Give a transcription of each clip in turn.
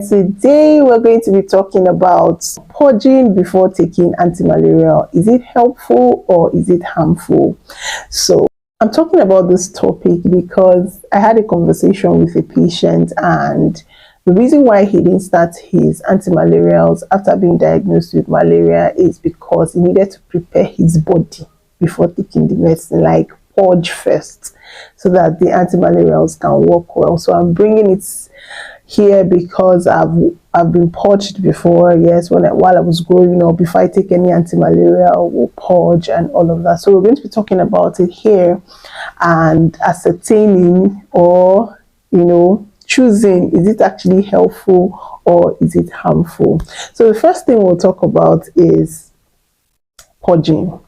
Today we're going to be talking about purging before taking anti-malarial. Is it helpful or is it harmful? So I'm talking about this topic because I had a conversation with a patient, and the reason why he didn't start his anti-malarials after being diagnosed with malaria is because he needed to prepare his body before taking the medicine, like purge first, so that the anti-malarials can work well. So I'm bringing it here because I've been purged before. Yes, while I was growing up, before I take any anti-malarial, we'll purge and all of that. So we're going to be talking about it here and ascertaining, or choosing, is it actually helpful or is it harmful. So the first thing we'll talk about is purging.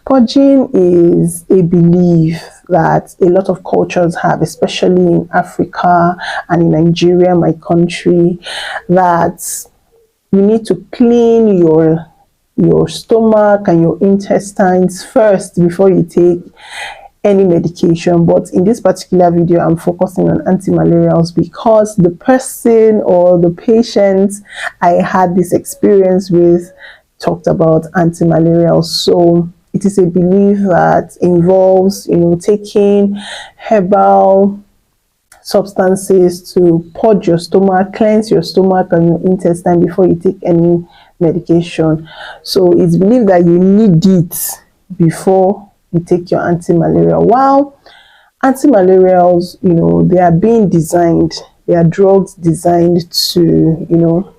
Purging is a belief that a lot of cultures have, especially in Africa and in Nigeria, my country, that you need to clean your stomach and your intestines first before you take any medication. But in this particular video, I'm focusing on anti-malarials because the person or the patient I had this experience with talked about anti-malarials. So it is a belief that involves, taking herbal substances to purge your stomach, cleanse your stomach and your intestine before you take any medication. So it's believed that you need it before you take your anti-malarial. While anti-malarials, they are being designed, they are drugs designed to,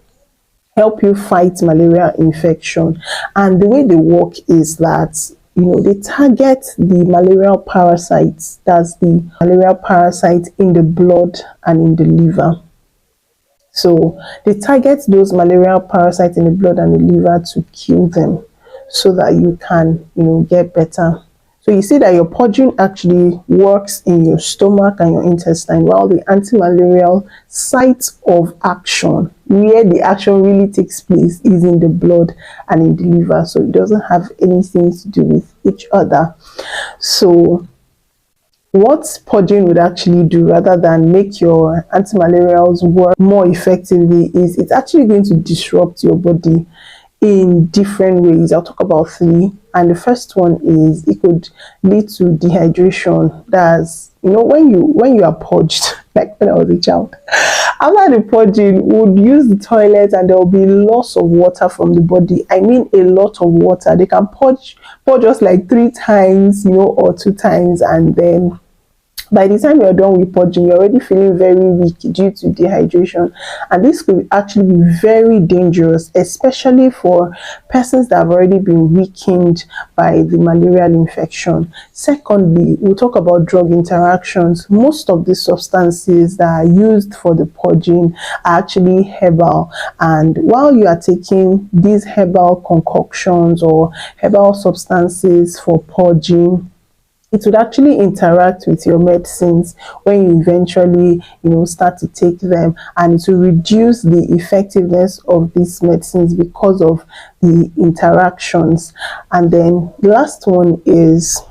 help you fight malaria infection. And the way they work is that they target the malarial parasites, that's the malarial parasite in the blood and in the liver. So they target those malarial parasites in the blood and the liver to kill them so that you can get better. So you see that your purging actually works in your stomach and your intestine, while the anti-malarial site of action, where the action really takes place, is in the blood and in the liver. So it doesn't have anything to do with each other. So what purging would actually do, rather than make your anti-malarials work more effectively, is it's actually going to disrupt your body in different ways. I'll talk about three. And the first one is it could lead to dehydration. That's, when you are purged, like when I was a child, after the purging, we would use the toilet and there will be loss of water from the body. I mean, a lot of water. They can purge us like 3 times, or 2 times, and then by the time you're done with purging, you're already feeling very weak due to dehydration. And this could actually be very dangerous, especially for persons that have already been weakened by the malarial infection. Secondly, we'll talk about drug interactions. Most of the substances that are used for the purging are actually herbal. And while you are taking these herbal concoctions or herbal substances for purging, it would actually interact with your medicines when you eventually start to take them, and it will reduce the effectiveness of these medicines because of the interactions. And then the last one is,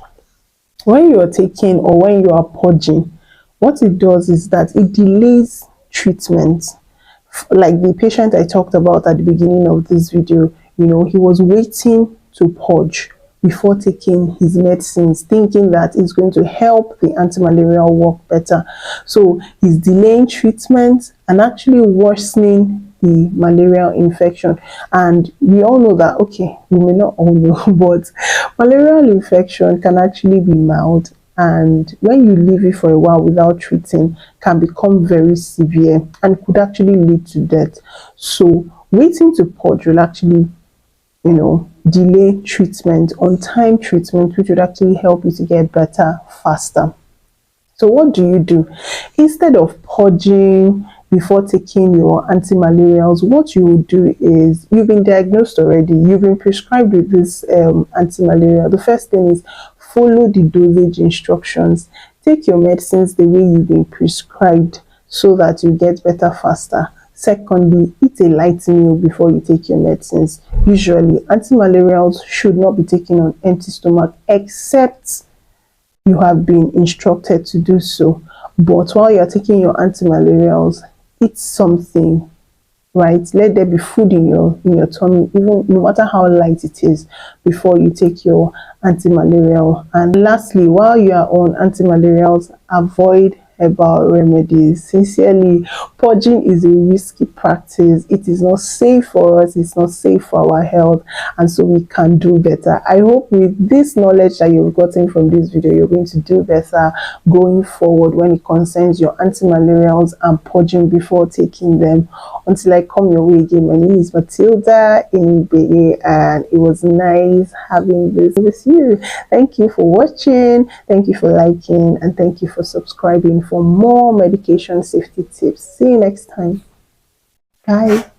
when you are taking or when you are purging, what it does is that it delays treatment. Like the patient I talked about at the beginning of this video, he was waiting to purge before taking his medicines, thinking that it's going to help the anti-malarial work better. So he's delaying treatment and actually worsening the malarial infection. And we all know that, okay, we may not all know, but malarial infection can actually be mild, and when you leave it for a while without treating, can become very severe and could actually lead to death. So waiting to purge will actually delay treatment, on time treatment, which would actually help you to get better faster. So what do you do? Instead of purging before taking your anti-malarials, what you would do is, you've been diagnosed already, you've been prescribed with this anti-malarial. The first thing is follow the dosage instructions. Take your medicines the way you've been prescribed so that you get better faster. Secondly, eat a light meal before you take your medicines. Usually, anti-malarials should not be taken on empty stomach, except you have been instructed to do so. But while you're taking your anti-malarials, eat something right? Let there be food in your tummy, even no matter how light it is, before you take your anti-malarial. And lastly, while you are on anti-malarials, avoid herbal remedies. Sincerely, purging is a risky practice. It is not safe for us, it's not safe for our health, and so we can do better. I hope with this knowledge that you've gotten from this video, you're going to do better going forward when it concerns your anti-malarials and purging before taking them. Until I come your way again, my name is Matilda Inbe, and it was nice having this with you. Thank you for watching, thank you for liking, and thank you for subscribing for more medication safety tips. See you next time. Bye.